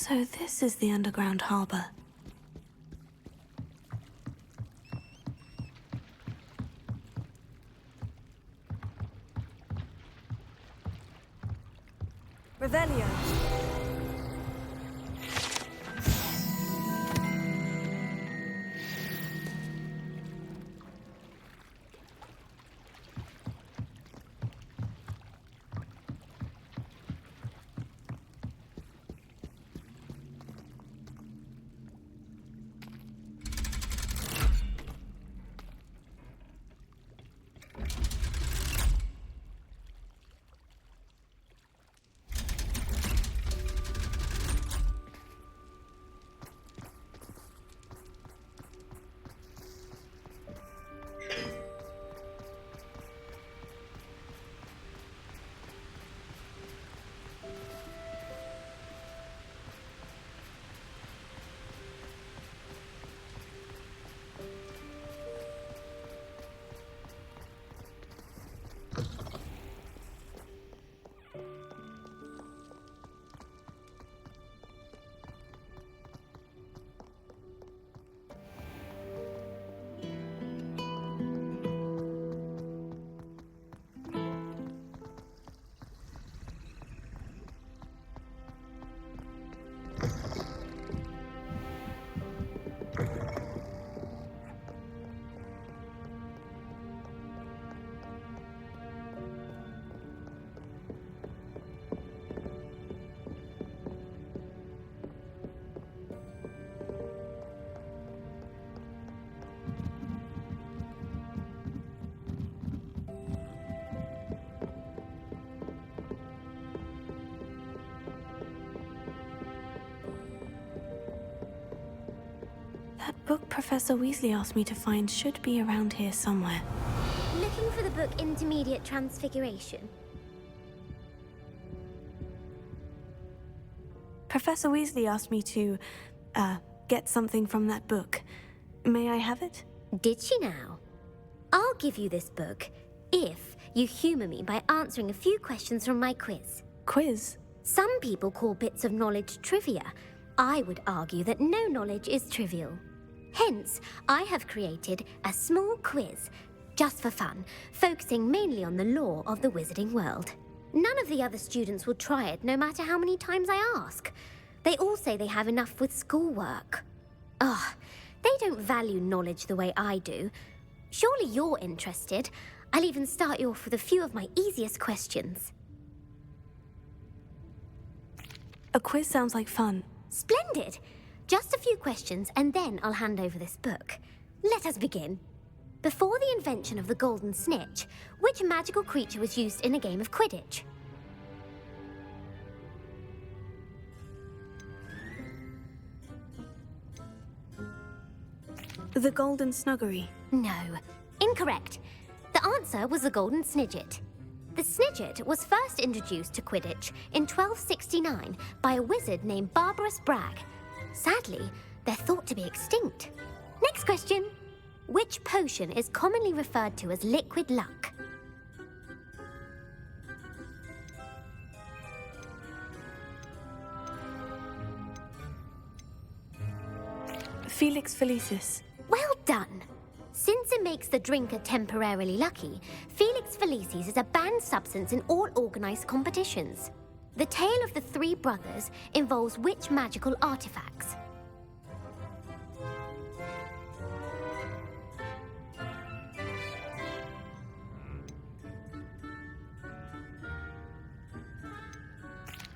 So this is the underground harbor. Revelio. That book Professor Weasley asked me to find should be around here somewhere. Looking for the book Intermediate Transfiguration? Professor Weasley asked me to, get something from that book. May I have it? Did she now? I'll give you this book if you humor me by answering a few questions from my quiz. Quiz? Some people call bits of knowledge trivia. I would argue that no knowledge is trivial. Hence, I have created a small quiz, just for fun, focusing mainly on the lore of the wizarding world. None of the other students will try it, no matter how many times I ask. They all say they have enough with schoolwork. Ugh, they don't value knowledge the way I do. Surely you're interested. I'll even start you off with a few of my easiest questions. A quiz sounds like fun. Splendid! Just a few questions, and then I'll hand over this book. Let us begin. Before the invention of the golden snitch, which magical creature was used in a game of Quidditch? The Golden Snuggery. No, incorrect. The answer was the golden snidget. The snidget was first introduced to Quidditch in 1269 by a wizard named Barbarous Bragg. Sadly, they're thought to be extinct. Next question. Which potion is commonly referred to as liquid luck? Felix Felicis. Well done. Since it makes the drinker temporarily lucky, Felix Felicis is a banned substance in all organized competitions. The tale of the three brothers involves which magical artifacts?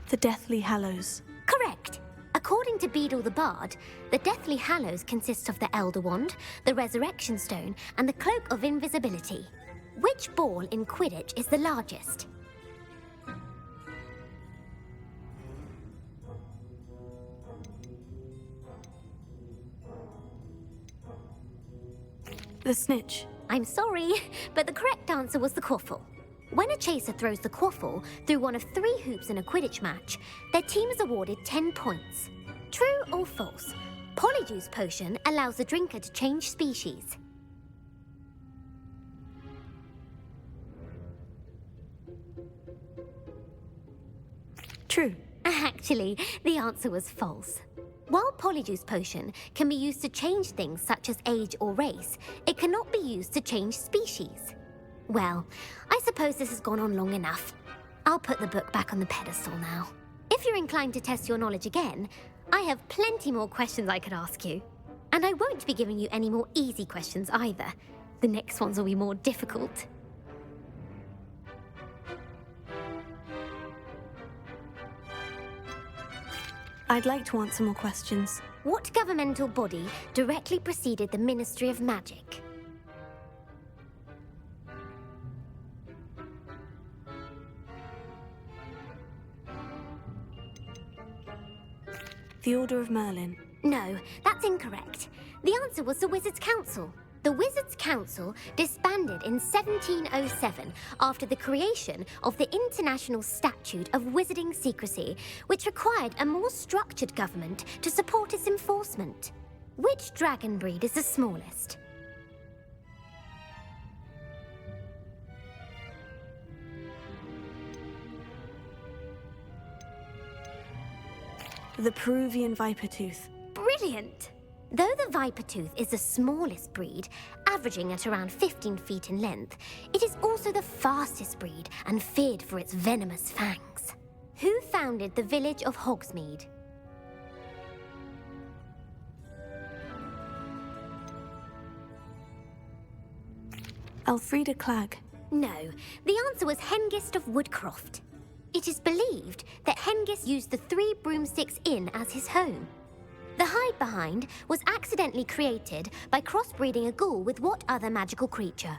The Deathly Hallows. Correct. According to Beedle the Bard, the Deathly Hallows consists of the Elder Wand, the Resurrection Stone, and the Cloak of Invisibility. Which ball in Quidditch is the largest? The Snitch. I'm sorry, but the correct answer was the quaffle. When a chaser throws the quaffle through one of 3 hoops in a Quidditch match, their team is awarded 10 points. True or false? Polyjuice Potion allows the drinker to change species. True. Actually, the answer was false. While Polyjuice Potion can be used to change things such as age or race, it cannot be used to change species. Well, I suppose this has gone on long enough. I'll put the book back on the pedestal now. If you're inclined to test your knowledge again, I have plenty more questions I could ask you. And I won't be giving you any more easy questions either. The next ones will be more difficult. I'd like to answer more questions. What governmental body directly preceded the Ministry of Magic? The Order of Merlin. No, that's incorrect. The answer was the Wizards' Council. The Wizards' Council disbanded in 1707 after the creation of the International Statute of Wizarding Secrecy, which required a more structured government to support its enforcement. Which dragon breed is the smallest? The Peruvian Vipertooth. Brilliant! Though the Vipertooth is the smallest breed, averaging at around 15 feet in length, it is also the fastest breed and feared for its venomous fangs. Who founded the village of Hogsmeade? Elfrida Clegg. No, the answer was Hengist of Woodcroft. It is believed that Hengist used the 3 broomsticks inn as his home. The hide-behind was accidentally created by crossbreeding a ghoul with what other magical creature?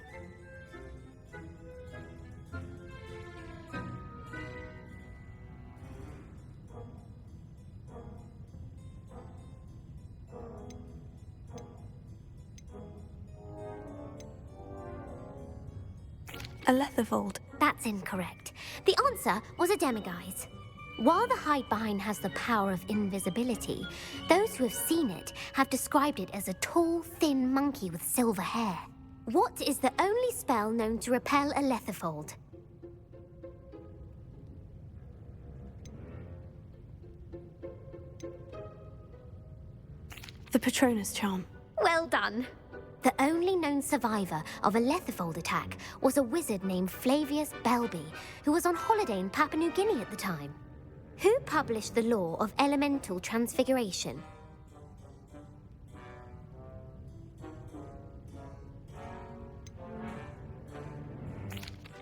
A Letherfold. That's incorrect. The answer was a demiguise. While the hide-behind has the power of invisibility, those who have seen it have described it as a tall, thin monkey with silver hair. What is the only spell known to repel a Letherfold? The Patronus Charm. Well done. The only known survivor of a Letherfold attack was a wizard named Flavius Belby, who was on holiday in Papua New Guinea at the time. Who published the law of elemental transfiguration?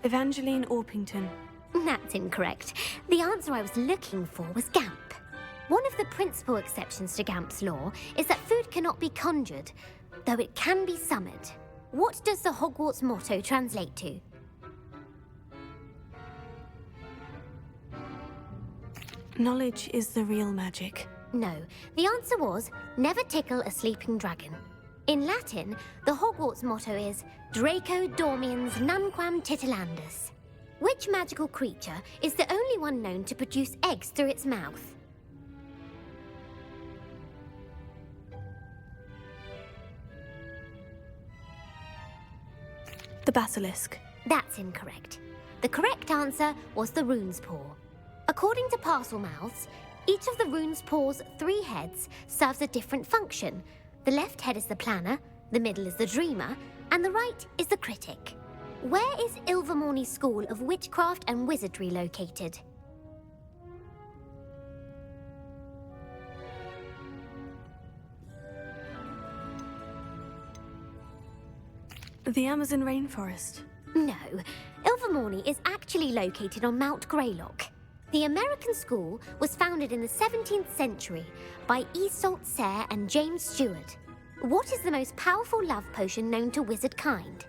Evangeline Orpington. That's incorrect. The answer I was looking for was Gamp. One of the principal exceptions to Gamp's law is that food cannot be conjured, though it can be summoned. What does the Hogwarts motto translate to? Knowledge is the real magic. No, the answer was, never tickle a sleeping dragon. In Latin, the Hogwarts motto is Draco dormiens nunquam titilandus. Which magical creature is the only one known to produce eggs through its mouth? The Basilisk. That's incorrect. The correct answer was the rune's paw. According to Parselmouths, each of the rune's paw's 3 heads serves a different function. The left head is the planner, the middle is the dreamer, and the right is the critic. Where is Ilvermorny School of Witchcraft and Wizardry located? The Amazon rainforest. No, Ilvermorny is actually located on Mount Greylock. The American school was founded in the 17th century by Iseult Sayre and James Stewart. What is the most powerful love potion known to wizard kind?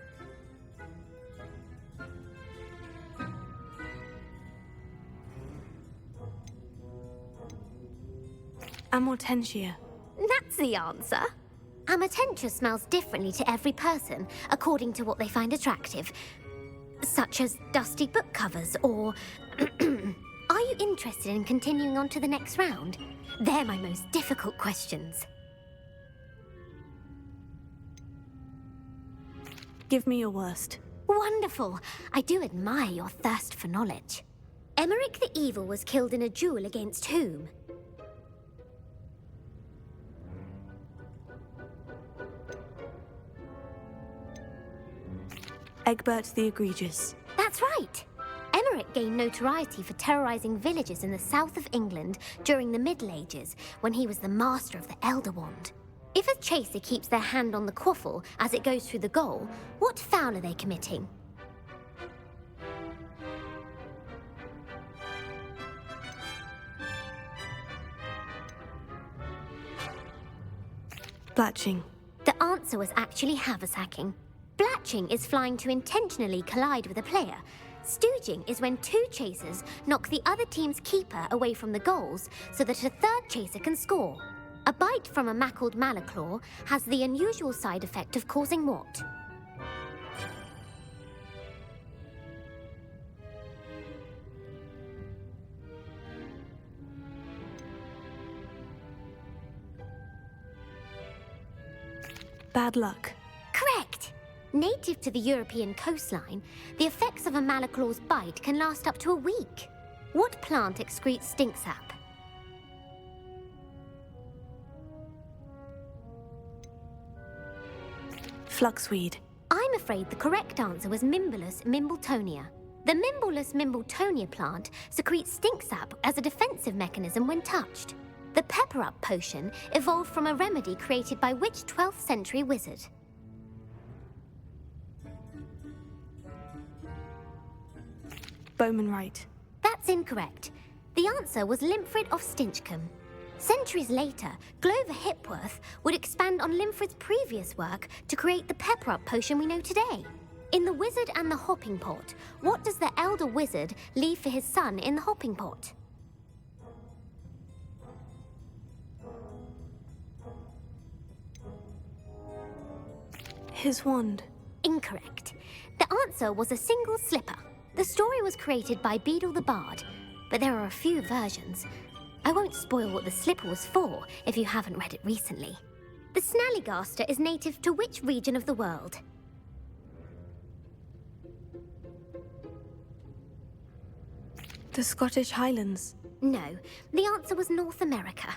Amortentia. That's the answer. Amortentia smells differently to every person, according to what they find attractive, such as dusty book covers or... Are you interested in continuing on to the next round? They're my most difficult questions. Give me your worst. Wonderful. I do admire your thirst for knowledge. Emeric the Evil was killed in a duel against whom? Egbert the Egregious. That's right! Emeric gained notoriety for terrorizing villages in the south of England during the Middle Ages, when he was the master of the Elder Wand. If a chaser keeps their hand on the quaffle as it goes through the goal, what foul are they committing? Blatching. The answer was actually haversacking. Blatching is flying to intentionally collide with a player. Stooging is when two chasers knock the other team's keeper away from the goals so that a third chaser can score. A bite from a mackled malaclaw has the unusual side effect of causing what? Bad luck. Correct! Native to the European coastline, the effects of a malaclaw's bite can last up to a week. What plant excretes stink sap? Fluxweed. I'm afraid the correct answer was Mimbulus mimbletonia. The Mimbulus mimbletonia plant secretes stink sap as a defensive mechanism when touched. The pepper-up potion evolved from a remedy created by which 12th century wizard? Bowman Wright. That's incorrect. The answer was Limfrid of Stinchcombe. Centuries later, Glover Hipworth would expand on Limfrid's previous work to create the pepper-up potion we know today. In The Wizard and the Hopping Pot, what does the elder wizard leave for his son in the hopping pot? His wand. Incorrect. The answer was a single slipper. The story was created by Beadle the Bard, but there are a few versions. I won't spoil what the slipper was for if you haven't read it recently. The Snallygaster is native to which region of the world? The Scottish Highlands. No, the answer was North America.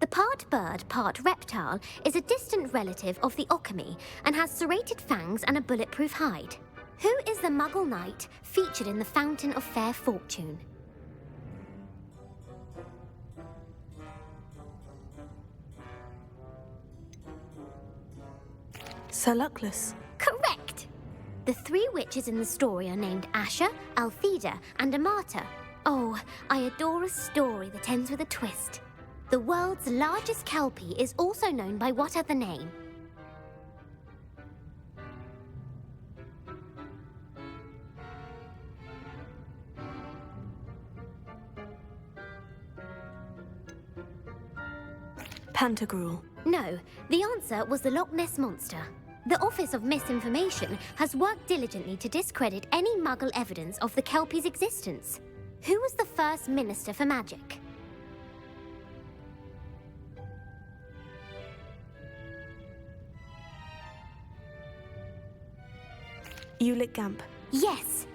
The part bird, part reptile is a distant relative of the Occamy and has serrated fangs and a bulletproof hide. Who is the Muggle Knight featured in the Fountain of Fair Fortune? Sir Luckless. Correct! The three witches in the story are named Asher, Altheda, and Amata. Oh, I adore a story that ends with a twist. The world's largest kelpie is also known by what other name? Pantagruel. No, the answer was the Loch Ness Monster. The Office of Misinformation has worked diligently to discredit any Muggle evidence of the Kelpie's existence. Who was the first Minister for Magic? Ulick Gamp. Yes!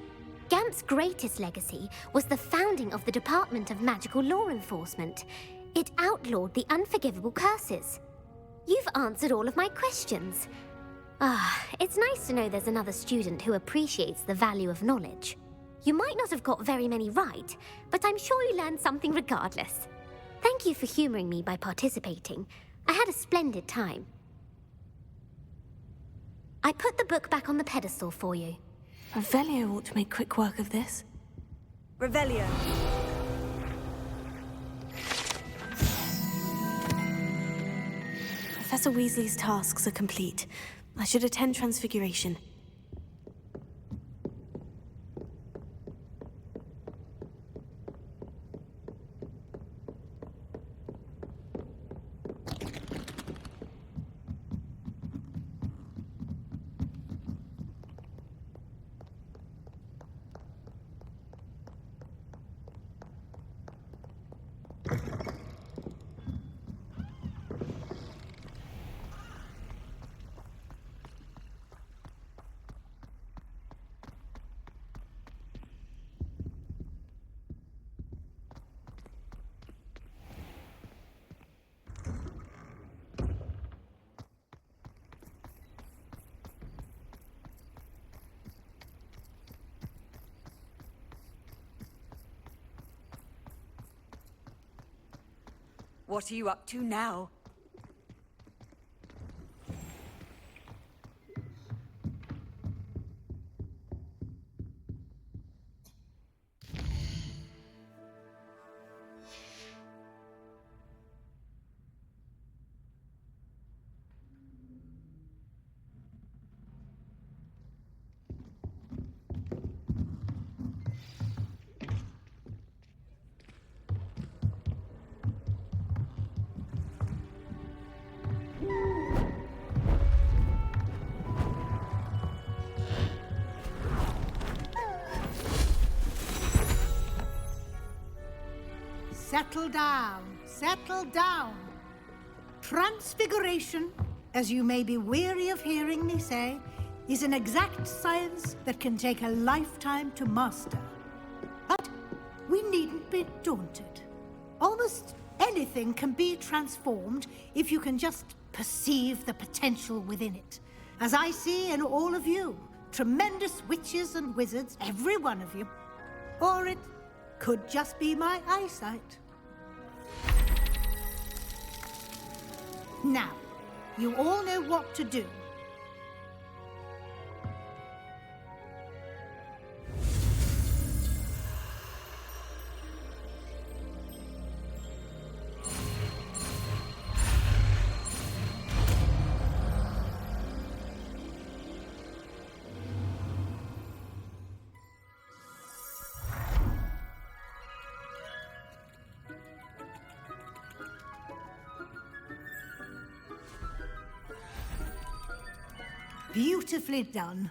Gamp's greatest legacy was the founding of the Department of Magical Law Enforcement. It outlawed the unforgivable curses. You've answered all of my questions. It's nice to know there's another student who appreciates the value of knowledge. You might not have got very many right, but I'm sure you learned something regardless. Thank you for humoring me by participating. I had a splendid time. I put the book back on the pedestal for you. Revelio ought to make quick work of this. Revelio. Professor Weasley's tasks are complete. I should attend Transfiguration. What are you up to now? Settle down, settle down. Transfiguration, as you may be weary of hearing me say, is an exact science that can take a lifetime to master. But we needn't be daunted. Almost anything can be transformed if you can just perceive the potential within it. As I see in all of you, tremendous witches and wizards, every one of you. Or it could just be my eyesight. Now, you all know what to do. Beautifully done.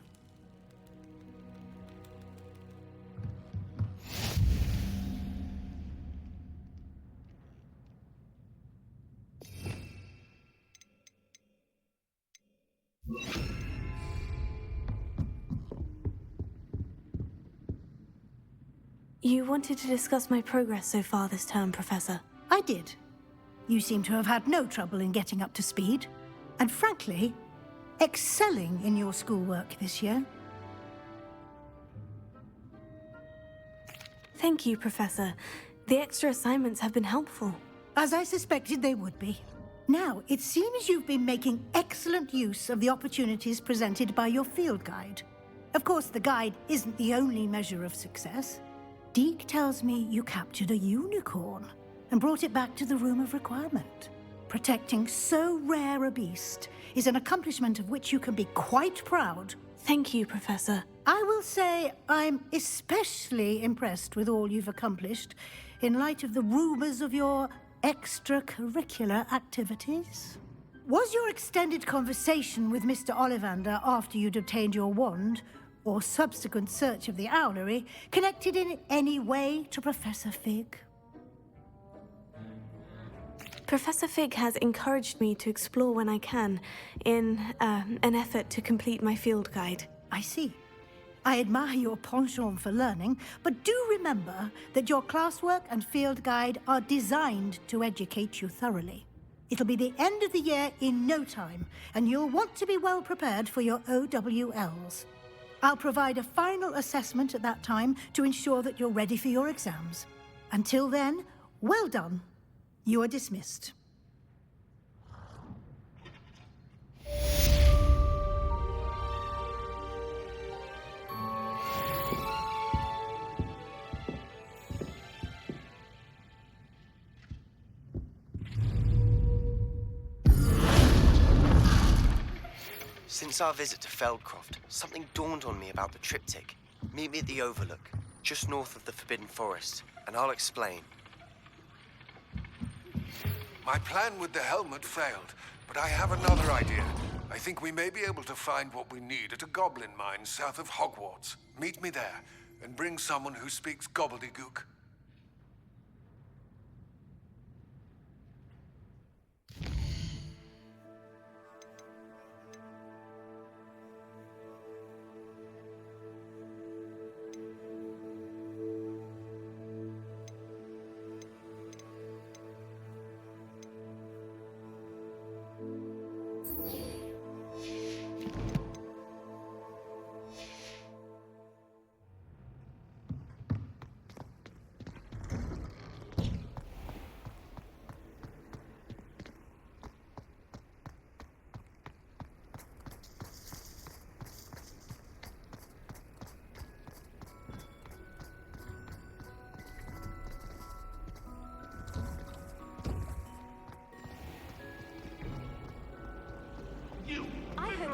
You wanted to discuss my progress so far this term, Professor. I did. You seem to have had no trouble in getting up to speed. And frankly, excelling in your schoolwork this year. Thank you, Professor. The extra assignments have been helpful. As I suspected they would be. Now, it seems you've been making excellent use of the opportunities presented by your field guide. Of course, the guide isn't the only measure of success. Deke tells me you captured a unicorn and brought it back to the Room of Requirement. Protecting so rare a beast is an accomplishment of which you can be quite proud. Thank you, Professor. I will say I'm especially impressed with all you've accomplished in light of the rumors of your extracurricular activities. Was your extended conversation with Mr. Ollivander after you'd obtained your wand, or subsequent search of the owlery, connected in any way to Professor Fig? Professor Fig has encouraged me to explore when I can, in an effort to complete my field guide. I see. I admire your penchant for learning, but do remember that your classwork and field guide are designed to educate you thoroughly. It'll be the end of the year in no time, and you'll want to be well prepared for your OWLs. I'll provide a final assessment at that time to ensure that you're ready for your exams. Until then, well done. You are dismissed. Since our visit to FELDCROFT, something dawned on me about the triptych. Meet me at the Overlook, just north of the Forbidden Forest, and I'll explain. My plan with the helmet failed, but I have another idea. I think we may be able to find what we need at a goblin mine south of Hogwarts. Meet me there, and bring someone who speaks gobbledygook.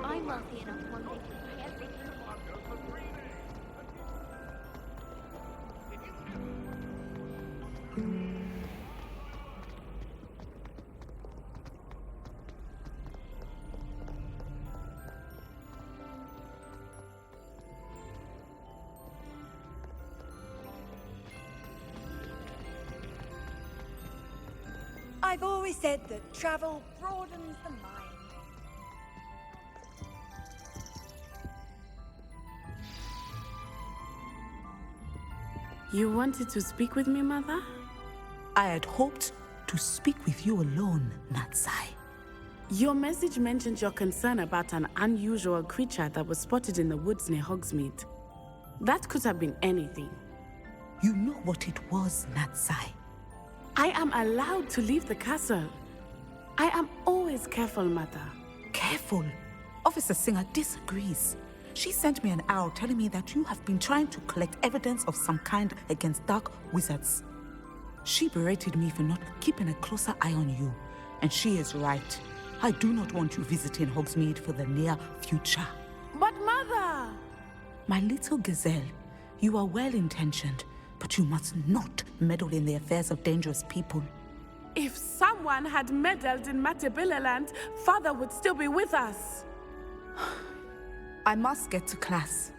I'm wealthy enough to one day to buy everything. I've always said that travel broadens the mind. You wanted to speak with me, Mother? I had hoped to speak with you alone, Natsai. Your message mentioned your concern about an unusual creature that was spotted in the woods near Hogsmeade. That could have been anything. You know what it was, Natsai. I am allowed to leave the castle. I am always careful, Mother. Careful. Officer Singer disagrees. She sent me an owl telling me that you have been trying to collect evidence of some kind against dark wizards. She berated me for not keeping a closer eye on you. And she is right. I do not want you visiting Hogsmeade for the near future. But Mother! My little gazelle, you are well-intentioned, but you must not meddle in the affairs of dangerous people. If someone had meddled in Matabeleland, Father would still be with us. I must get to class.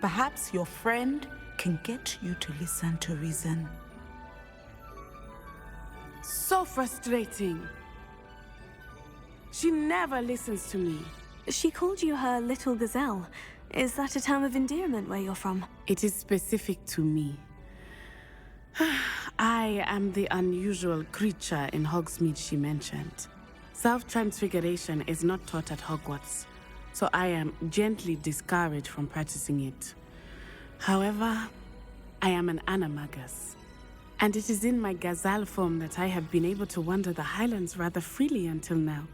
Perhaps your friend can get you to listen to reason. So frustrating. She never listens to me. She called you her little gazelle. Is that a term of endearment where you're from? It is specific to me. I am the unusual creature in Hogsmeade she mentioned. Self-transfiguration is not taught at Hogwarts, so I am gently discouraged from practicing it. However, I am an animagus, and it is in my gazelle form that I have been able to wander the highlands rather freely until now,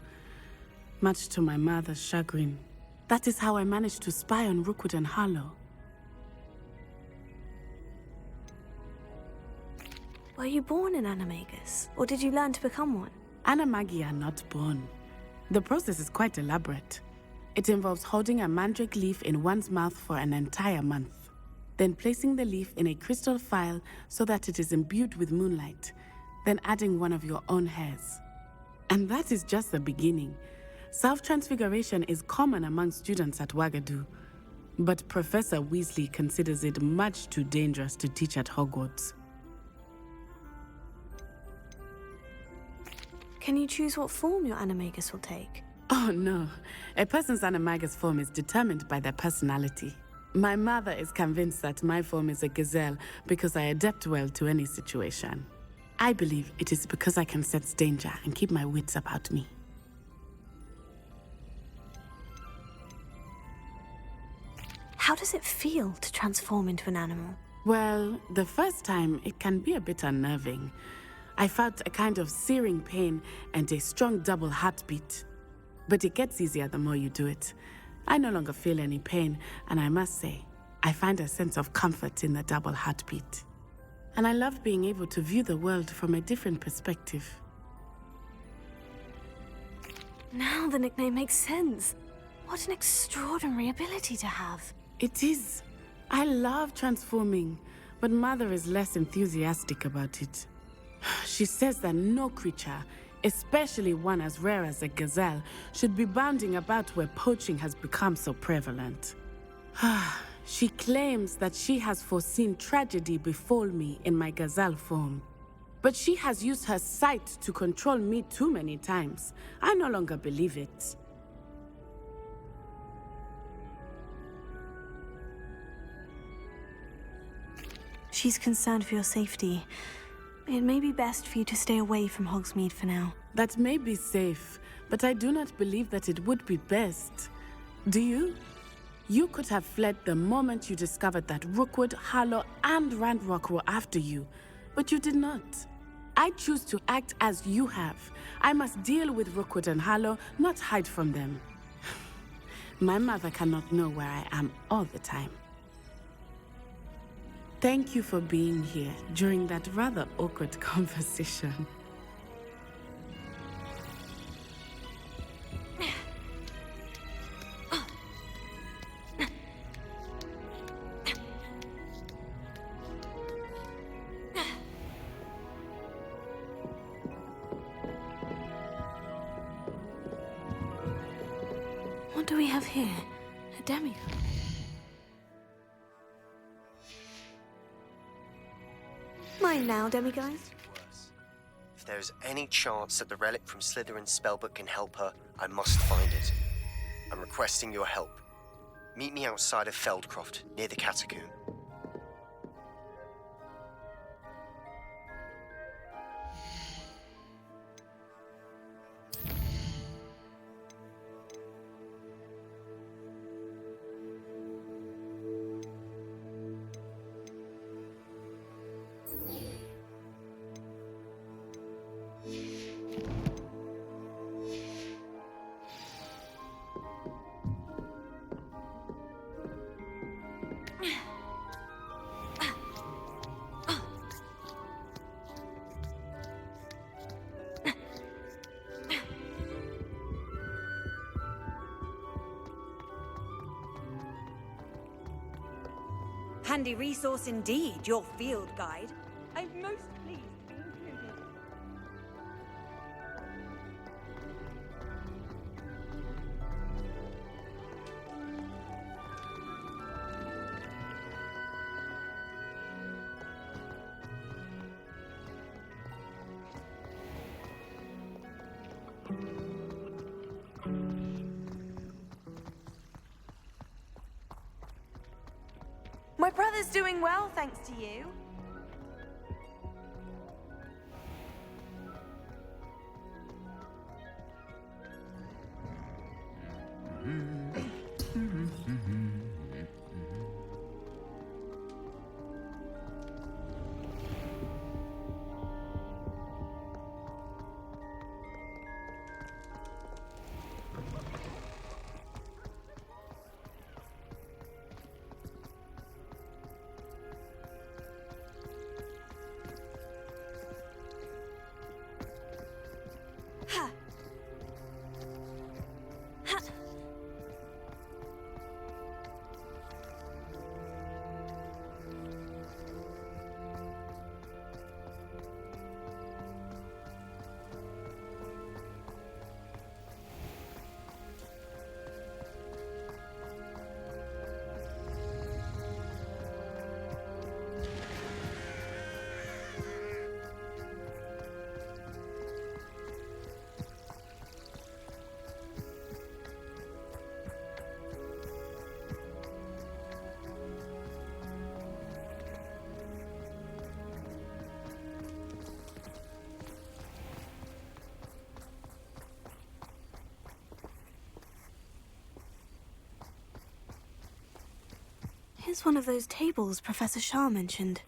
much to my mother's chagrin. That is how I managed to spy on Rookwood and Harlow. Were you born an animagus, or did you learn to become one? Animagi are not born. The process is quite elaborate. It involves holding a mandrake leaf in one's mouth for an entire month, then placing the leaf in a crystal phial so that it is imbued with moonlight, then adding one of your own hairs. And that is just the beginning. Self-transfiguration is common among students at Wagadu, but Professor Weasley considers it much too dangerous to teach at Hogwarts. Can you choose what form your animagus will take? Oh no, a person's animagus form is determined by their personality. My mother is convinced that my form is a gazelle because I adapt well to any situation. I believe it is because I can sense danger and keep my wits about me. How does it feel to transform into an animal? Well, the first time it can be a bit unnerving. I felt a kind of searing pain and a strong double heartbeat. But it gets easier the more you do it. I no longer feel any pain, and I must say, I find a sense of comfort in the double heartbeat. And I love being able to view the world from a different perspective. Now the nickname makes sense. What an extraordinary ability to have. It is. I love transforming, but Mother is less enthusiastic about it. She says that no creature, especially one as rare as a gazelle, should be bounding about where poaching has become so prevalent. She claims that she has foreseen tragedy befall me in my gazelle form. But she has used her sight to control me too many times. I no longer believe it. She's concerned for your safety. It may be best for you to stay away from Hogsmeade for now. That may be safe, but I do not believe that it would be best. Do you? You could have fled the moment you discovered that Rookwood, Harlow, and Ranrock were after you, but you did not. I choose to act as you have. I must deal with Rookwood and Harlow, not hide from them. My mother cannot know where I am all the time. Thank you for being here during that rather awkward conversation. here? A demigod? Mine now, demigod. Worse. If there is any chance that the relic from Slytherin's spellbook can help her, I must find it. I'm requesting your help. Meet me outside of FELDCROFT, near the catacomb. Handy resource indeed, your field guide. I'm most pleased to be included. My brother's doing well, thanks to you. Here's one of those tables Professor Shah mentioned.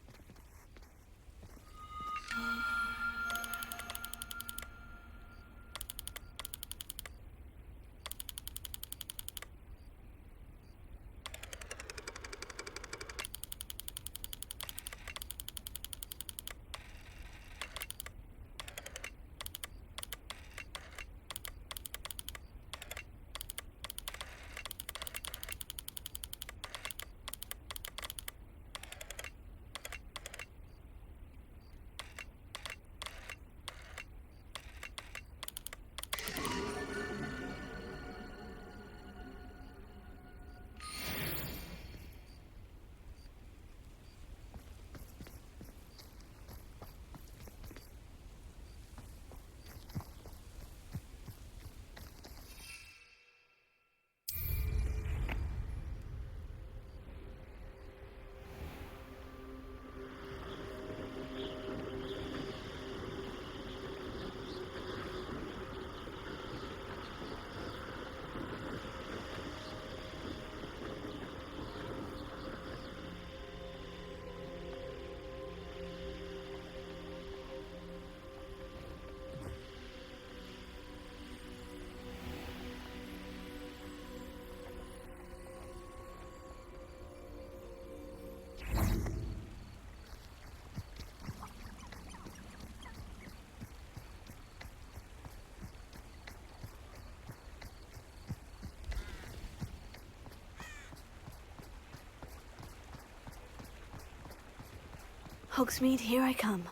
Hogsmeade, here I come.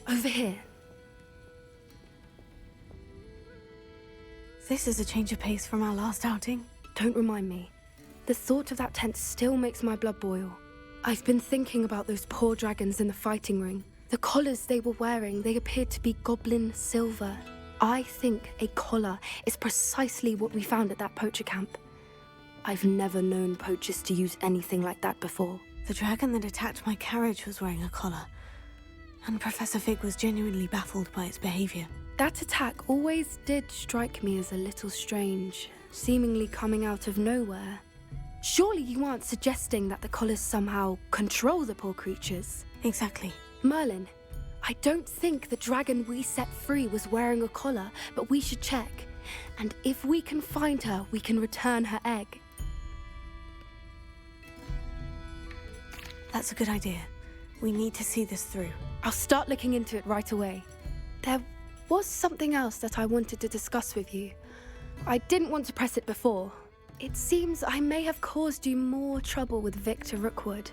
Over here. This is a change of pace from our last outing. Don't remind me. The thought of that tent still makes my blood boil. I've been thinking about those poor dragons in the fighting ring. The collars they were wearing, they appeared to be goblin silver. I think a collar is precisely what we found at that poacher camp. I've never known poachers to use anything like that before. The dragon that attacked my carriage was wearing a collar, and Professor Fig was genuinely baffled by its behavior. That attack always did strike me as a little strange, seemingly coming out of nowhere. Surely you aren't suggesting that the collars somehow control the poor creatures? Exactly. Merlin, I don't think the dragon we set free was wearing a collar, but we should check. And if we can find her, we can return her egg. That's a good idea. We need to see this through. I'll start looking into it right away. There was something else that I wanted to discuss with you. I didn't want to press it before. It seems I may have caused you more trouble with Victor Rookwood.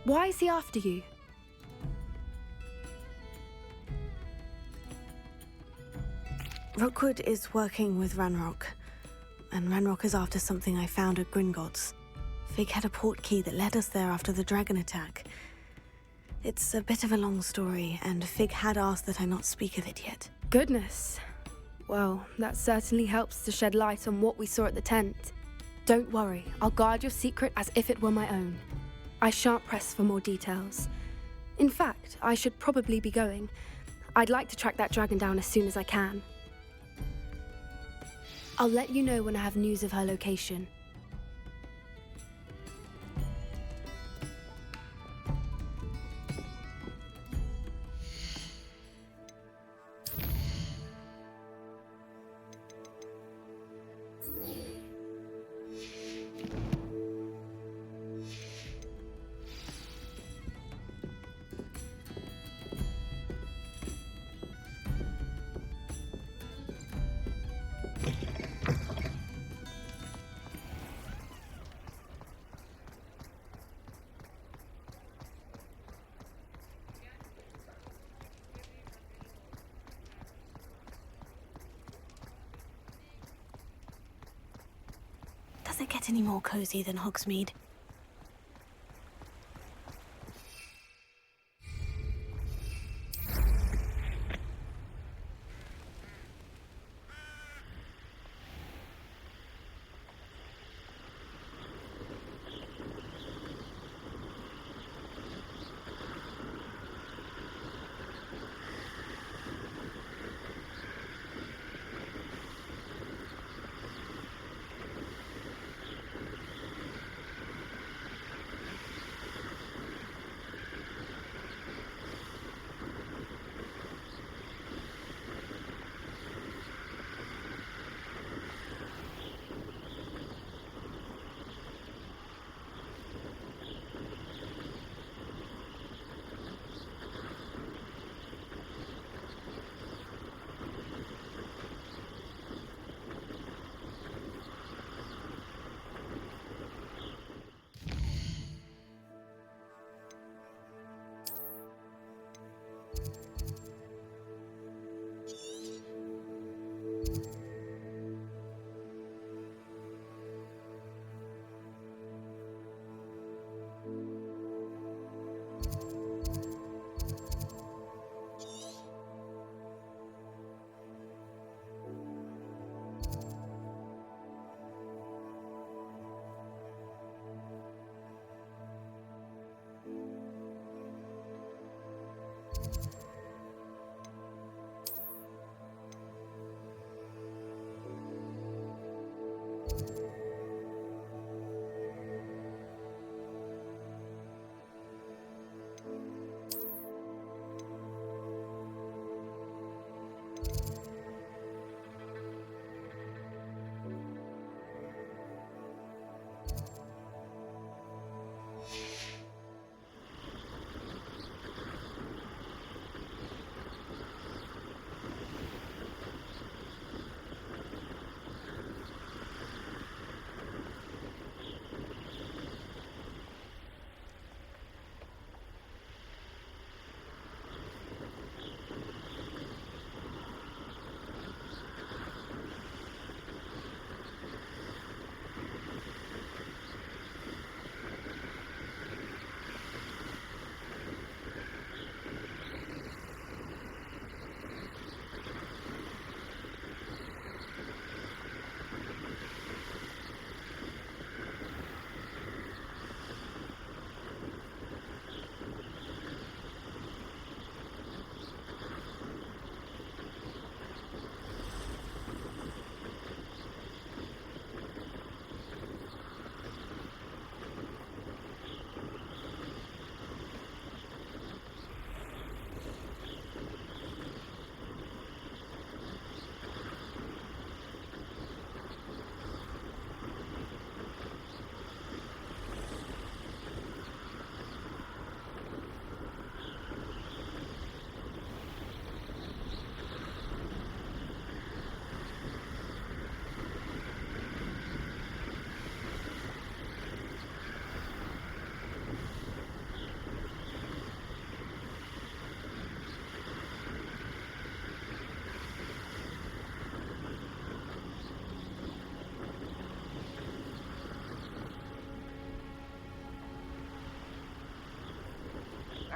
Why is he after you? Rookwood is working with Ranrock, and Ranrock is after something I found at Gringotts. Fig had a port key that led us there after the dragon attack. It's a bit of a long story, and Fig had asked that I not speak of it yet. Goodness. Well, that certainly helps to shed light on what we saw at the tent. Don't worry, I'll guard your secret as if it were my own. I shan't press for more details. In fact, I should probably be going. I'd like to track that dragon down as soon as I can. I'll let you know when I have news of her location. Does it get any more cozy than Hogsmeade?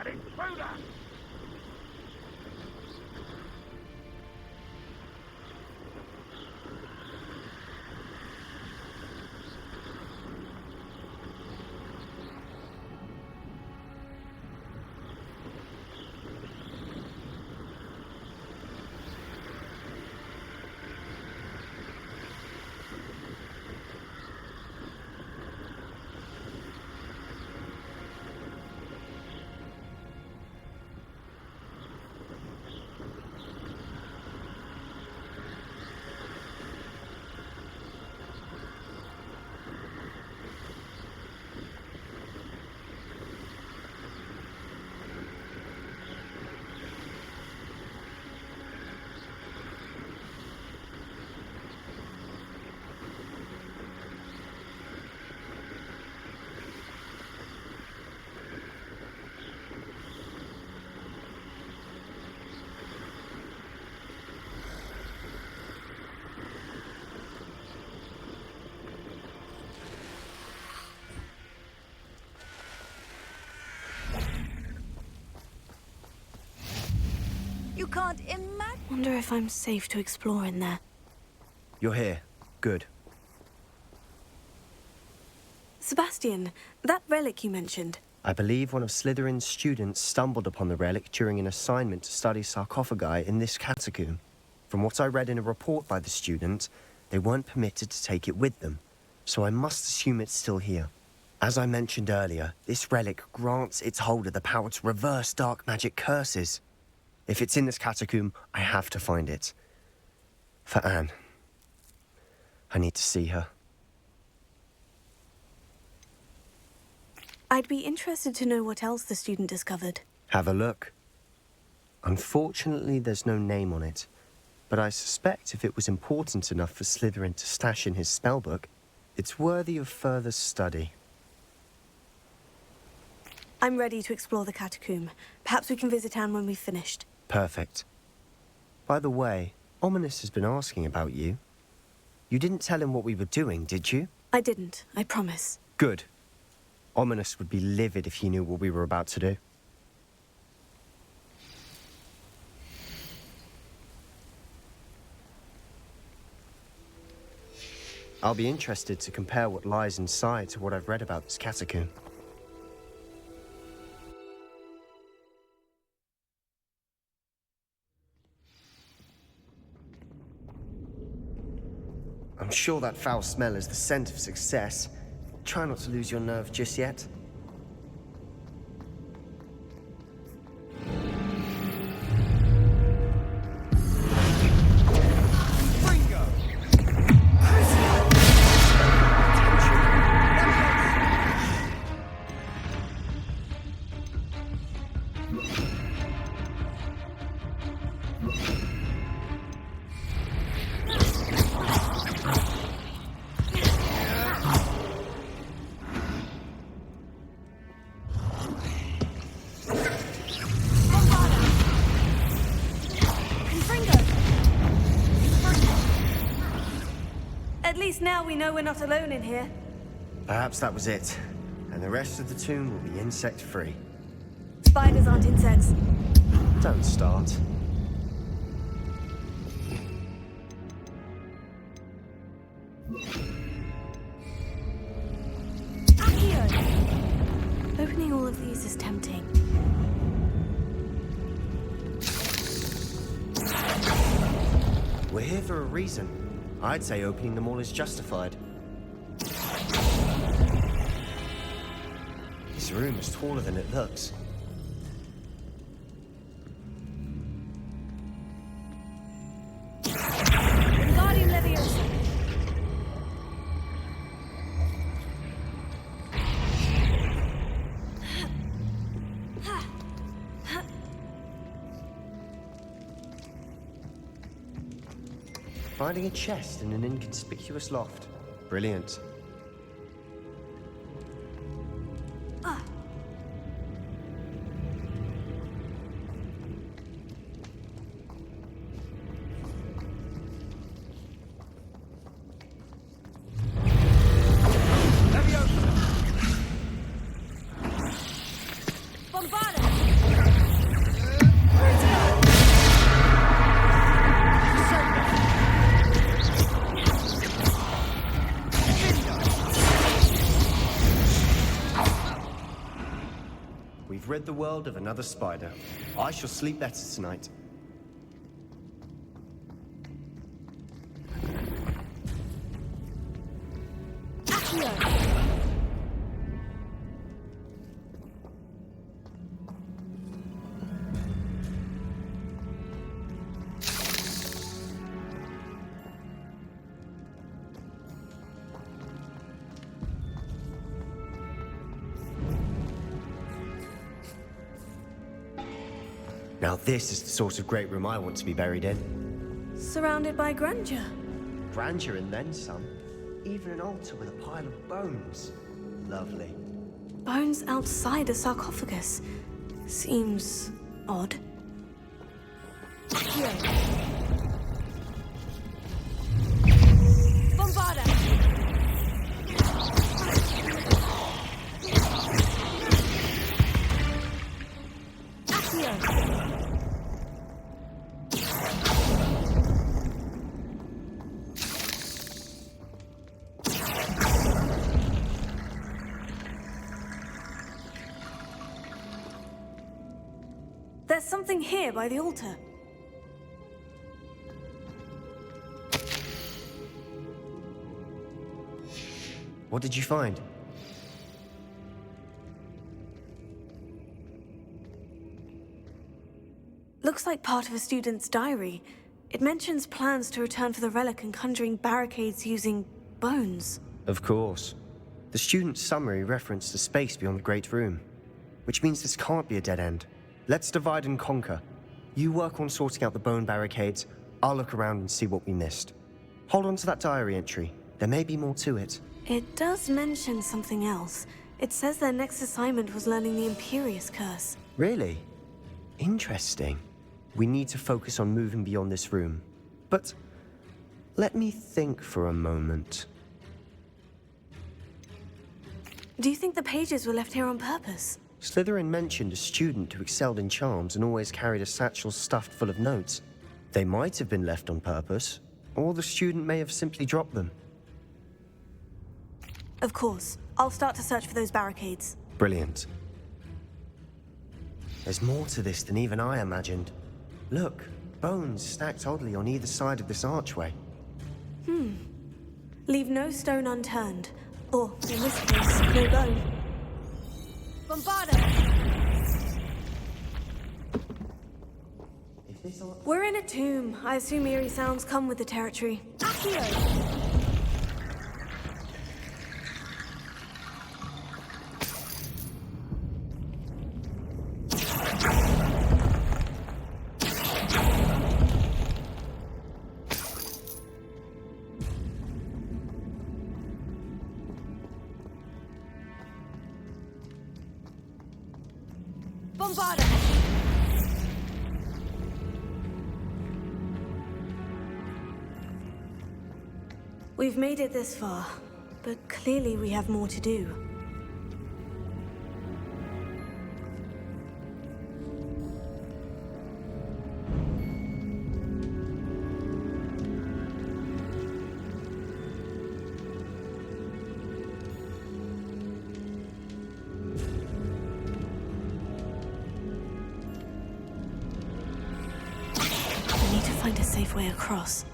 An intruder! You can't imagine. Wonder if I'm safe to explore in there. You're here. Good. Sebastian, that relic you mentioned. I believe one of Slytherin's students stumbled upon the relic during an assignment to study sarcophagi in this catacomb. From what I read in a report by the student, they weren't permitted to take it with them, so I must assume it's still here. As I mentioned earlier, this relic grants its holder the power to reverse dark magic curses. If it's in this catacomb, I have to find it. For Anne. I need to see her. I'd be interested to know what else the student discovered. Have a look. Unfortunately, there's no name on it, but I suspect if it was important enough for Slytherin to stash in his spellbook, it's worthy of further study. I'm ready to explore the catacomb. Perhaps we can visit Anne when we've finished. Perfect. By the way, Ominous has been asking about you. You didn't tell him what we were doing, did you? I didn't, I promise. Good. Ominous would be livid if he knew what we were about to do. I'll be interested to compare what lies inside to what I've read about this catacomb. I'm sure that foul smell is the scent of success. Try not to lose your nerve just yet. At least now we know we're not alone in here. Perhaps that was it. And the rest of the tomb will be insect-free. Spiders aren't insects. Don't start. Accio! Opening all of these is tempting. We're here for a reason. I'd say opening them all is justified. This room is taller than it looks. Wingardium Leviosa! Finding a chest in an inconspicuous loft. Brilliant. Bombarda! rid the world of another spider. I shall sleep better tonight. Now this is the sort of great room I want to be buried in. Surrounded by grandeur. Grandeur and then some. Even an altar with a pile of bones. Lovely. Bones outside a sarcophagus. Seems odd. Bombarda! There's something here by the altar. What did you find? Looks like part of a student's diary. It mentions plans to return for the relic and conjuring barricades using bones. Of course. The student's summary referenced a space beyond the Great Room, which means this can't be a dead end. Let's divide and conquer. You work on sorting out the bone barricades, I'll look around and see what we missed. Hold on to that diary entry. There may be more to it. It does mention something else. It says their next assignment was learning the Imperious Curse. Really? Interesting. We need to focus on moving beyond this room. But let me think for a moment. Do you think the pages were left here on purpose? Slytherin mentioned a student who excelled in charms and always carried a satchel stuffed full of notes. They might have been left on purpose, or the student may have simply dropped them. Of course. I'll start to search for those barricades. Brilliant. There's more to this than even I imagined. Look, bones stacked oddly on either side of this archway. Leave no stone unturned. Or, in this case, no bone. Bombarda! If this ar- We're in a tomb. I assume eerie sounds come with the territory. Accio! Bombarda! We've made it this far, but clearly we have more to do. We need to find a safe way across.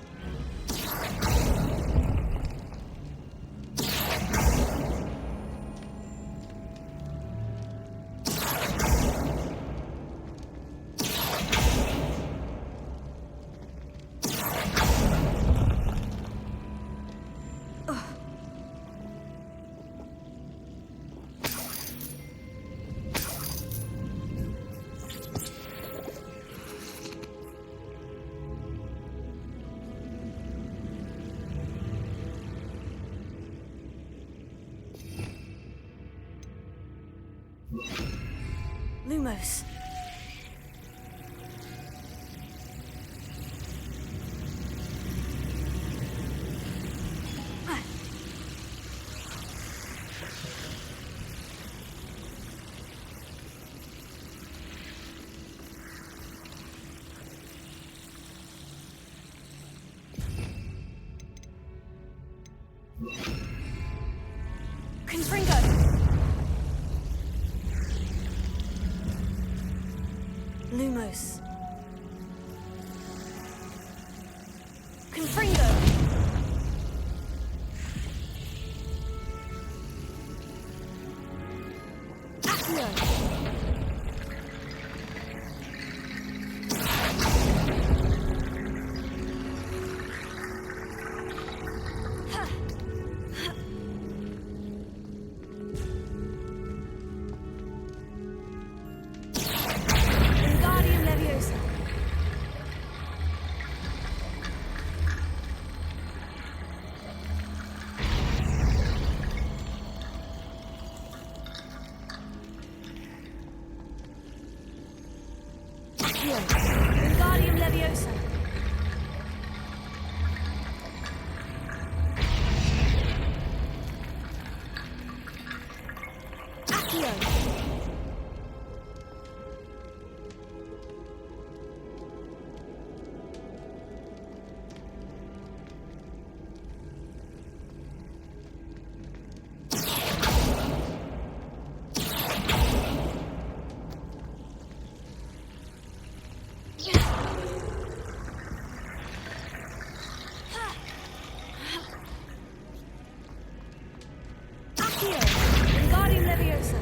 Lumos. Confringo! Lumos. Confringo. Accio. Wingardium Leviosa. Accio. Wingardium Leviosa. Accio. Accio. Wingardium Leviosa.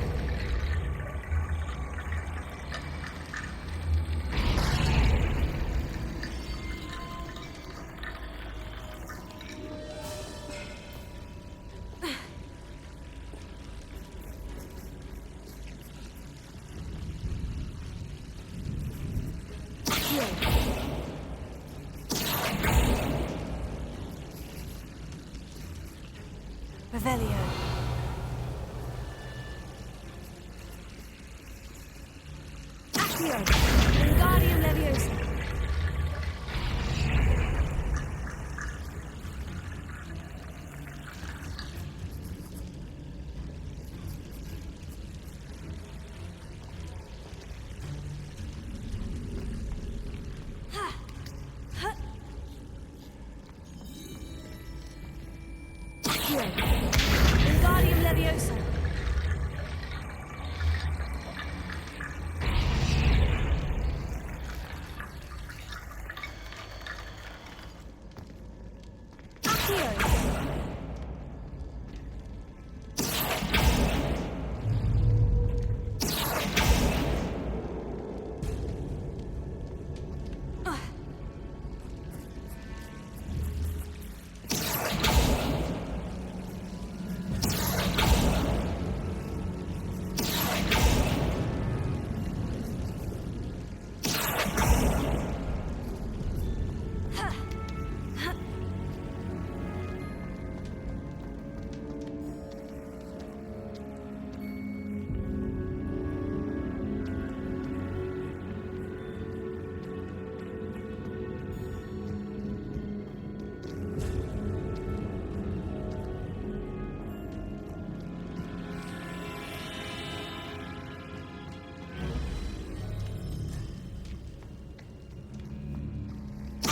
Accio. Revelio. Accio. Wingardium Leviosa. Accio. Wingardium Leviosa. Accio.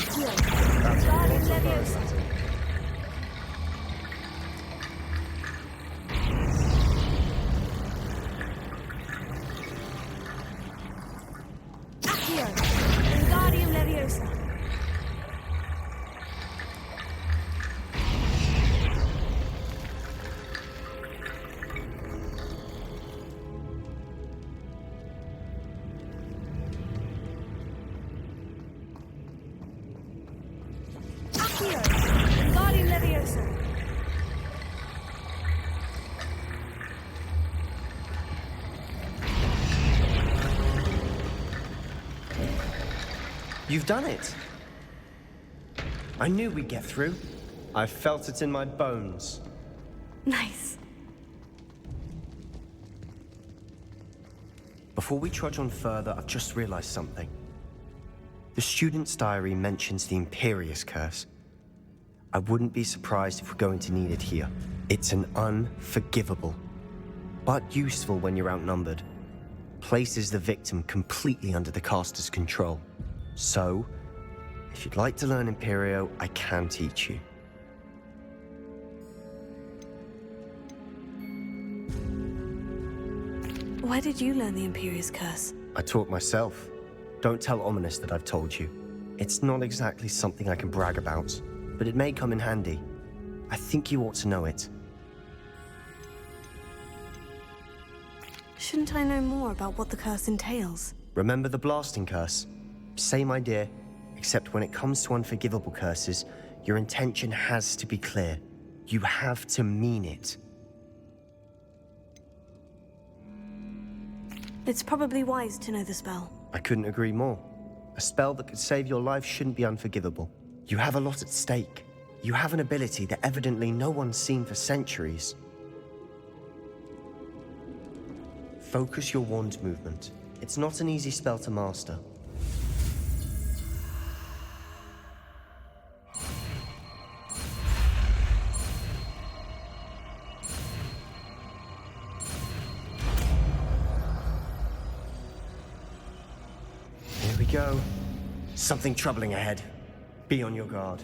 Accio. Wingardium Leviosa. Accio. Wingardium Leviosa. Accio. Wingardium Leviosa. You've done it! I knew we'd get through. I felt it in my bones. Nice. Before we trudge on further, I've just realized something. The student's diary mentions the Imperious Curse. I wouldn't be surprised if we're going to need it here. It's an unforgivable, but useful when you're outnumbered. Places the victim completely under the caster's control. So, if you'd like to learn Imperio, I can teach you. Where did you learn the Imperious Curse? I taught myself. Don't tell Ominous that I've told you. It's not exactly something I can brag about, but it may come in handy. I think you ought to know it. Shouldn't I know more about what the curse entails? Remember the blasting curse? Same idea, except when it comes to unforgivable curses, your intention has to be clear. You have to mean it. It's probably wise to know the spell. I couldn't agree more. A spell that could save your life shouldn't be unforgivable. You have a lot at stake. You have an ability that evidently no one's seen for centuries. Focus your wand movement. It's not an easy spell to master. Here we go. Something troubling ahead. Be on your guard.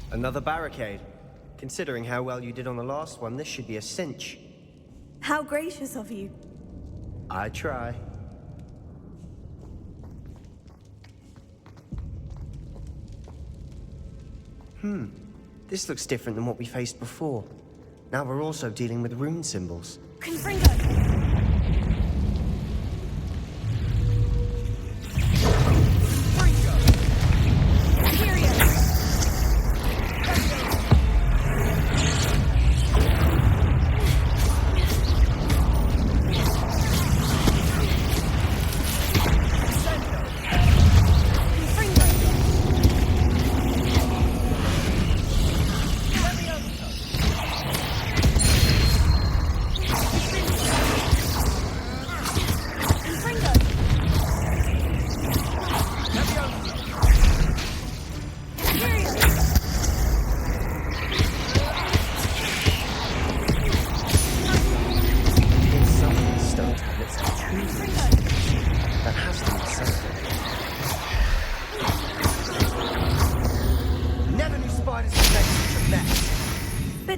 Another barricade. Considering how well you did on the last one, this should be a cinch. How gracious of you. I try. This looks different than what we faced before. Now we're also dealing with rune symbols. Confringo!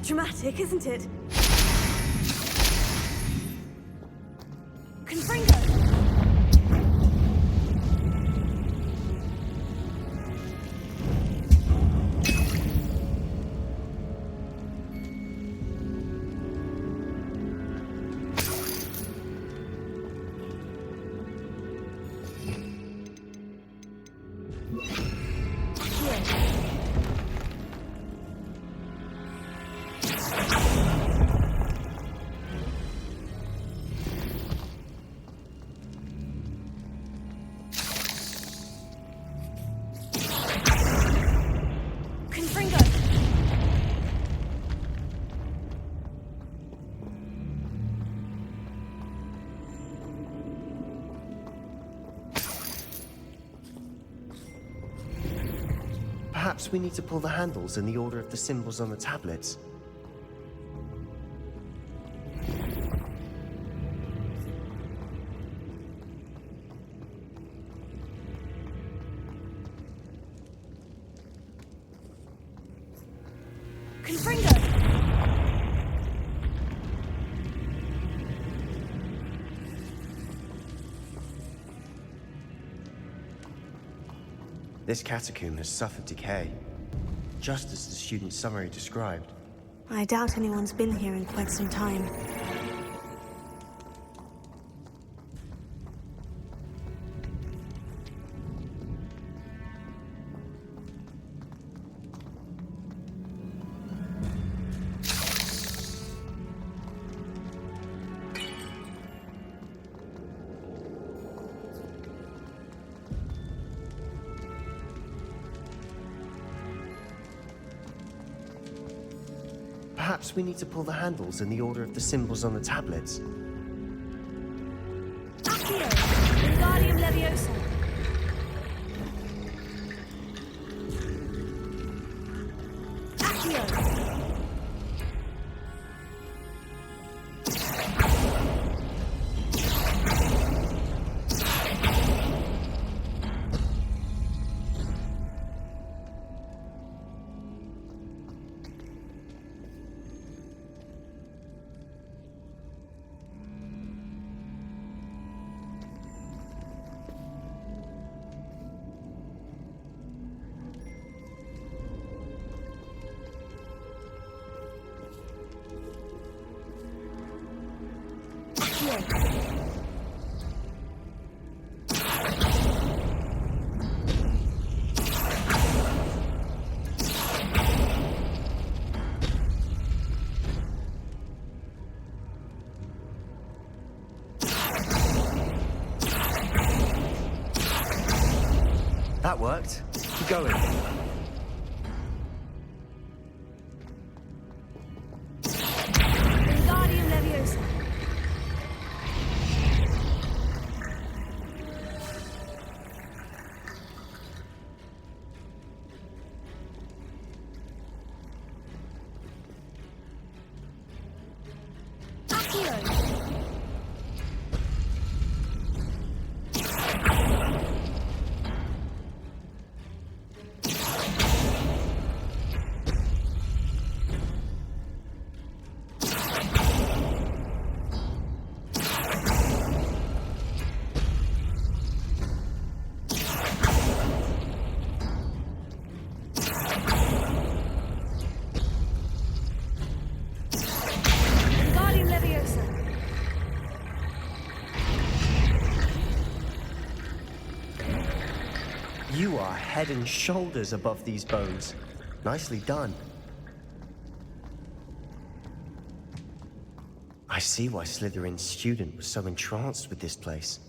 Dramatic, isn't it? Confringo! Perhaps we need to pull the handles in the order of the symbols on the tablets. Confringo! This catacomb has suffered decay, just as the student's summary described. I doubt anyone's been here in quite some time. Perhaps we need to pull the handles in the order of the symbols on the tablets. Accio! Wingardium Leviosa! Accio! That worked. Keep going. Wingardium Leviosa! You are head and shoulders above these bones. Nicely done. I see why Slytherin's student was so entranced with this place.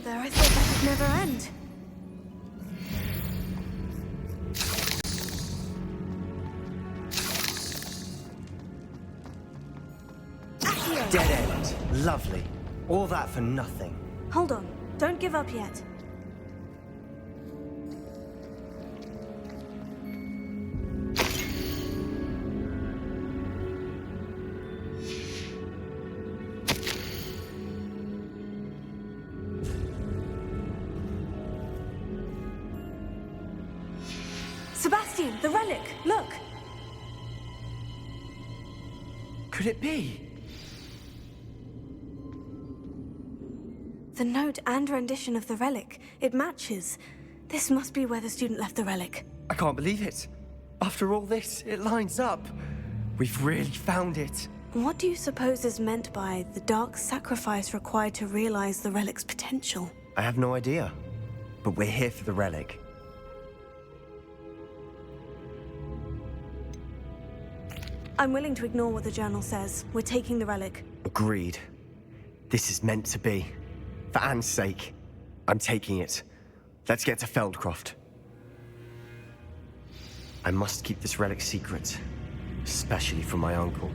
There, I thought that would never end. Dead end. Lovely. All that for nothing. Hold on. Don't give up yet. Sebastian, the relic! Look! Could it be? The note and rendition of the relic. It matches. This must be where the student left the relic. I can't believe it. After all this, it lines up. We've really found it. What do you suppose is meant by the dark sacrifice required to realize the relic's potential? I have no idea. But we're here for the relic. I'm willing to ignore what the journal says. We're taking the relic. Agreed. This is meant to be. For Anne's sake, I'm taking it. Let's get to FELDCROFT. I must keep this relic secret, especially from my uncle.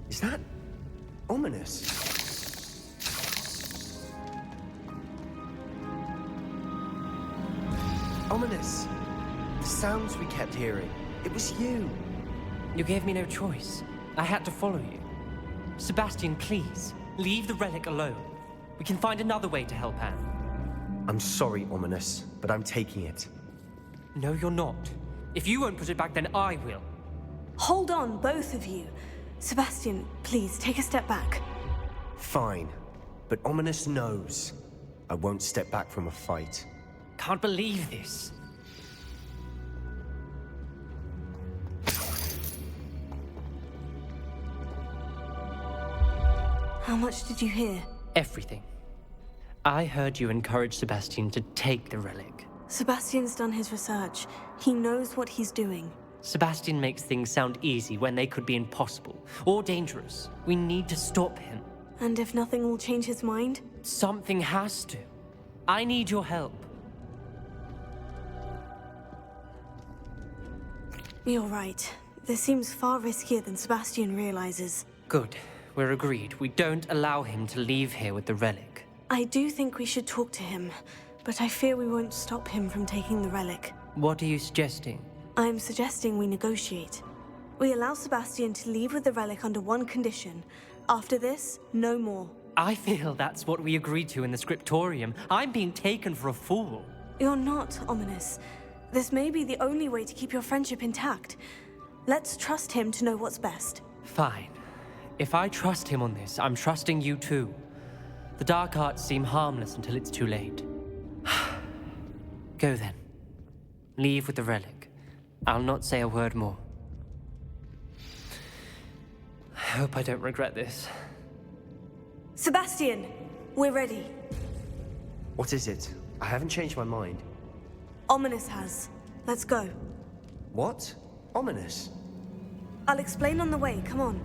Is that ominous? Ominous. The sounds we kept hearing. It was you. You gave me no choice. I had to follow you. Sebastian, please, leave the relic alone. We can find another way to help Anne. I'm sorry, Ominous, but I'm taking it. No, you're not. If you won't put it back, then I will. Hold on, both of you. Sebastian, please, take a step back. Fine, but Ominous knows. I won't step back from a fight. Can't believe this. How much did you hear? Everything. I heard you encourage Sebastian to take the relic. Sebastian's done his research. He knows what he's doing. Sebastian makes things sound easy when they could be impossible or dangerous. We need to stop him. And if nothing will change his mind? Something has to. I need your help. You're right. This seems far riskier than Sebastian realizes. Good. We're agreed. We don't allow him to leave here with the relic. I do think we should talk to him, but I fear we won't stop him from taking the relic. What are you suggesting? I'm suggesting we negotiate. We allow Sebastian to leave with the relic under one condition. After this, no more. I feel that's what we agreed to in the scriptorium. I'm being taken for a fool. You're not, Ominous. This may be the only way to keep your friendship intact. Let's trust him to know what's best. Fine. If I trust him on this, I'm trusting you too. The dark arts seem harmless until it's too late. Go then. Leave with the relic. I'll not say a word more. I hope I don't regret this. Sebastian, we're ready. What is it? I haven't changed my mind. Ominous has. Let's go. What? Ominous? I'll explain on the way, come on.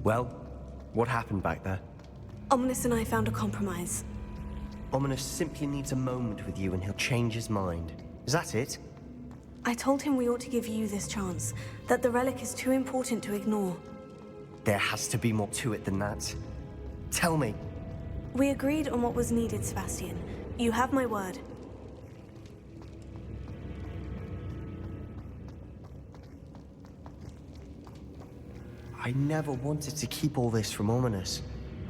Well, what happened back there? Ominous and I found a compromise. Ominous simply needs a moment with you and he'll change his mind. Is that it? I told him we ought to give you this chance, that the relic is too important to ignore. There has to be more to it than that. Tell me. We agreed on what was needed, Sebastian. You have my word. I never wanted to keep all this from Ominous.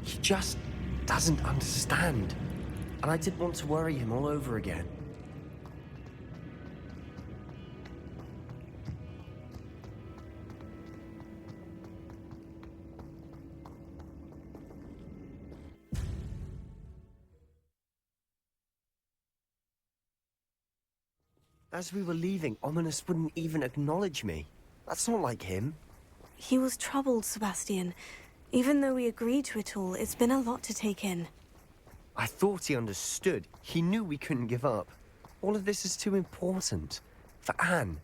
He just doesn't understand. And I didn't want to worry him all over again. As we were leaving, Ominous wouldn't even acknowledge me. That's not like him. He was troubled, Sebastian. Even though we agreed to it all, it's been a lot to take in. I thought he understood. He knew we couldn't give up. All of this is too important. For Anne.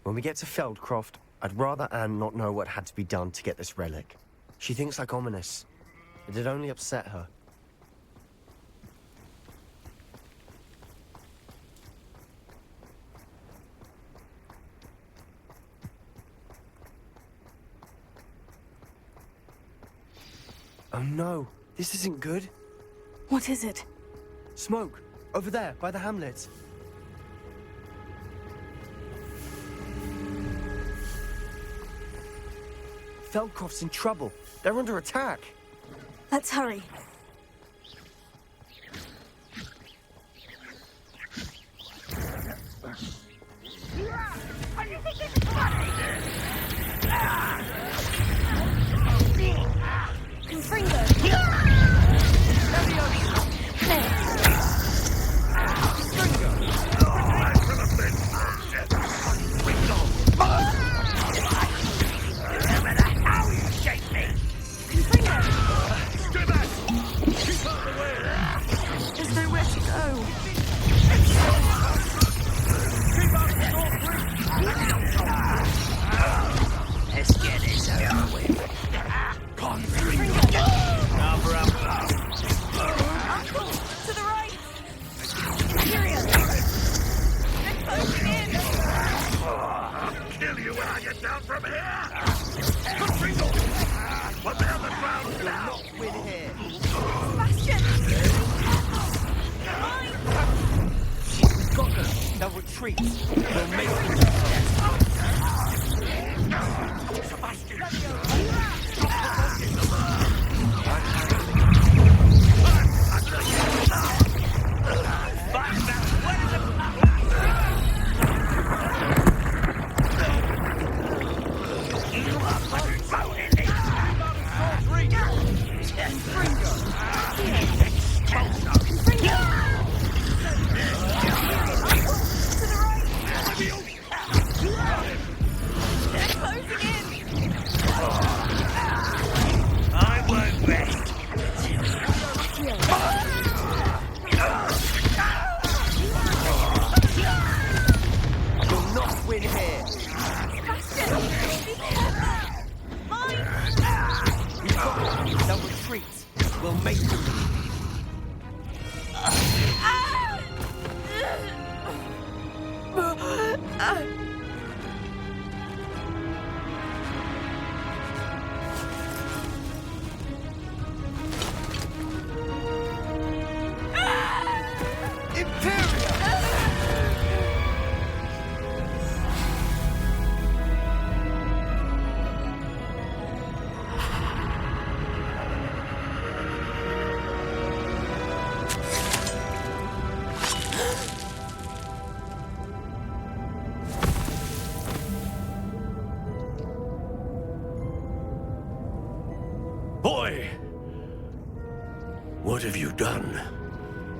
When we get to FELDCROFT, I'd rather Anne not know what had to be done to get this relic. She thinks like ominous. It'd only upset her. Oh no, this isn't good. What is it? Smoke, over there, by the hamlet. FELDCROFT's in trouble. They're under attack. Let's hurry. Boy! What have you done?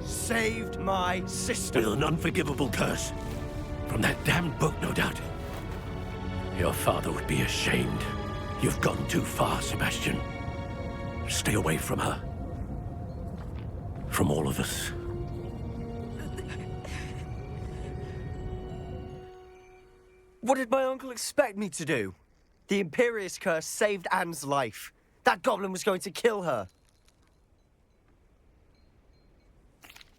Saved my sister. With an unforgivable curse. From that damned book, no doubt. Your father would be ashamed. You've gone too far, Sebastian. Stay away from her. From all of us. What did my uncle expect me to do? The Imperious curse saved Anne's life. That goblin was going to kill her.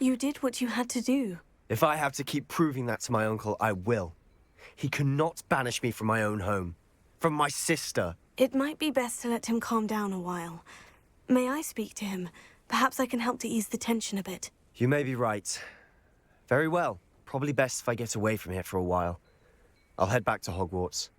You did what you had to do. If I have to keep proving that to my uncle, I will. He cannot banish me from my own home. From my sister. It might be best to let him calm down a while. May I speak to him? Perhaps I can help to ease the tension a bit. You may be right. Very well. Probably best if I get away from here for a while. I'll head back to Hogwarts.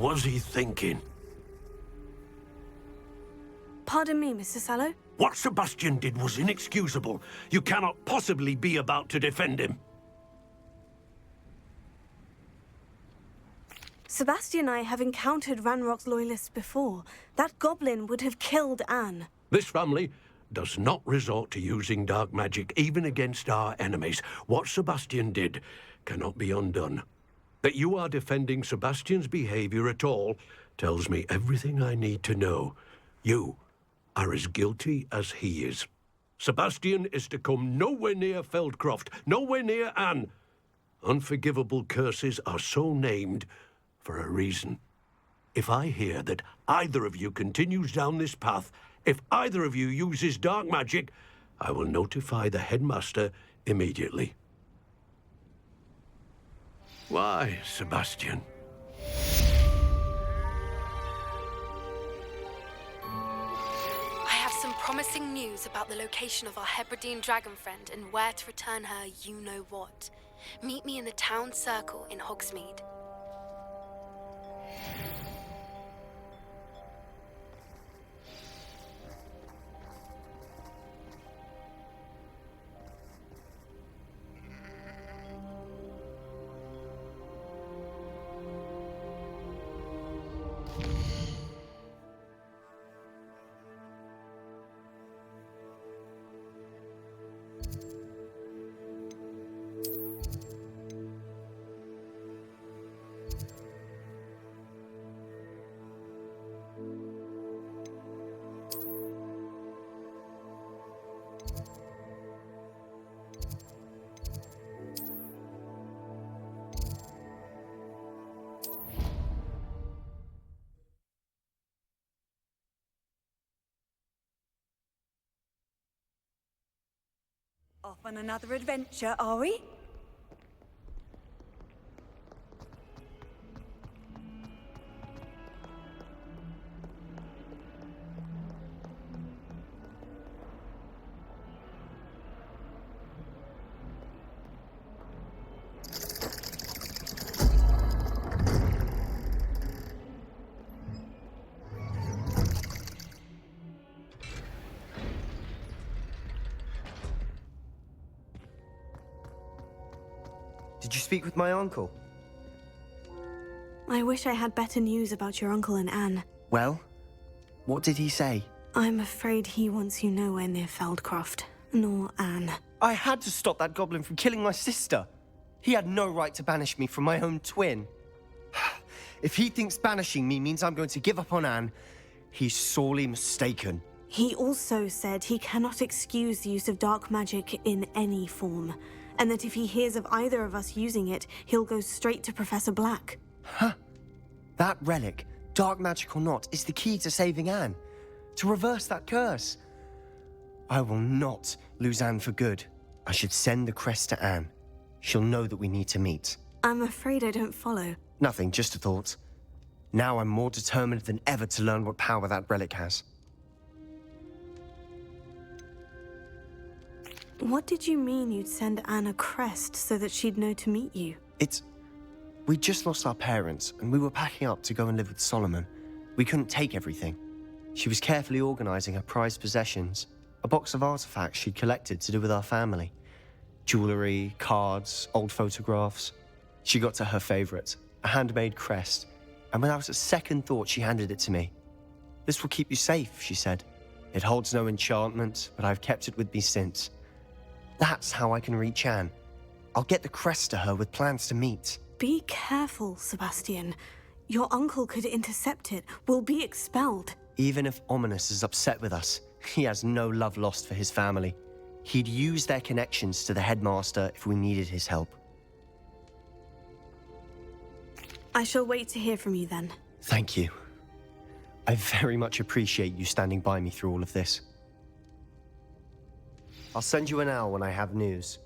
was he thinking? Pardon me, Mr. Sallow? What Sebastian did was inexcusable. You cannot possibly be about to defend him. Sebastian and I have encountered Ranrock's loyalists before. That goblin would have killed Anne. This family does not resort to using dark magic even against our enemies. What Sebastian did cannot be undone. That you are defending Sebastian's behavior at all tells me everything I need to know. You are as guilty as he is. Sebastian is to come nowhere near FELDCROFT, nowhere near Anne. Unforgivable curses are so named for a reason. If I hear that either of you continues down this path, if either of you uses dark magic, I will notify the headmaster immediately. Why, Sebastian? I have some promising news about the location of our Hebridean dragon friend and where to return her you-know-what. Meet me in the town circle in Hogsmeade. Off on another adventure, are we? Did you speak with my uncle? I wish I had better news about your uncle and Anne. Well, what did he say? I'm afraid he wants you nowhere near FELDCROFT, nor Anne. I had to stop that goblin from killing my sister. He had no right to banish me from my own twin. If he thinks banishing me means I'm going to give up on Anne, he's sorely mistaken. He also said he cannot excuse the use of dark magic in any form, and that if he hears of either of us using it, he'll go straight to Professor Black. Huh? That relic, dark magic or not, is the key to saving Anne. To reverse that curse. I will not lose Anne for good. I should send the crest to Anne. She'll know that we need to meet. I'm afraid I don't follow. Nothing, just a thought. Now I'm more determined than ever to learn what power that relic has. What did you mean you'd send Anne a crest so that she'd know to meet you? We just lost our parents, and we were packing up to go and live with Solomon. We couldn't take everything. She was carefully organizing her prized possessions, a box of artifacts she'd collected to do with our family. Jewelry, cards, old photographs. She got to her favorite, a handmade crest, and without a second thought, she handed it to me. "This will keep you safe," she said. "It holds no enchantment, but I've kept it with me since. That's how I can reach Anne. I'll get the crest to her with plans to meet." Be careful, Sebastian. Your uncle could intercept it. We'll be expelled. Even if Ominous is upset with us, he has no love lost for his family. He'd use their connections to the headmaster if we needed his help. I shall wait to hear from you then. Thank you. I very much appreciate you standing by me through all of this. I'll send you an owl when I have news.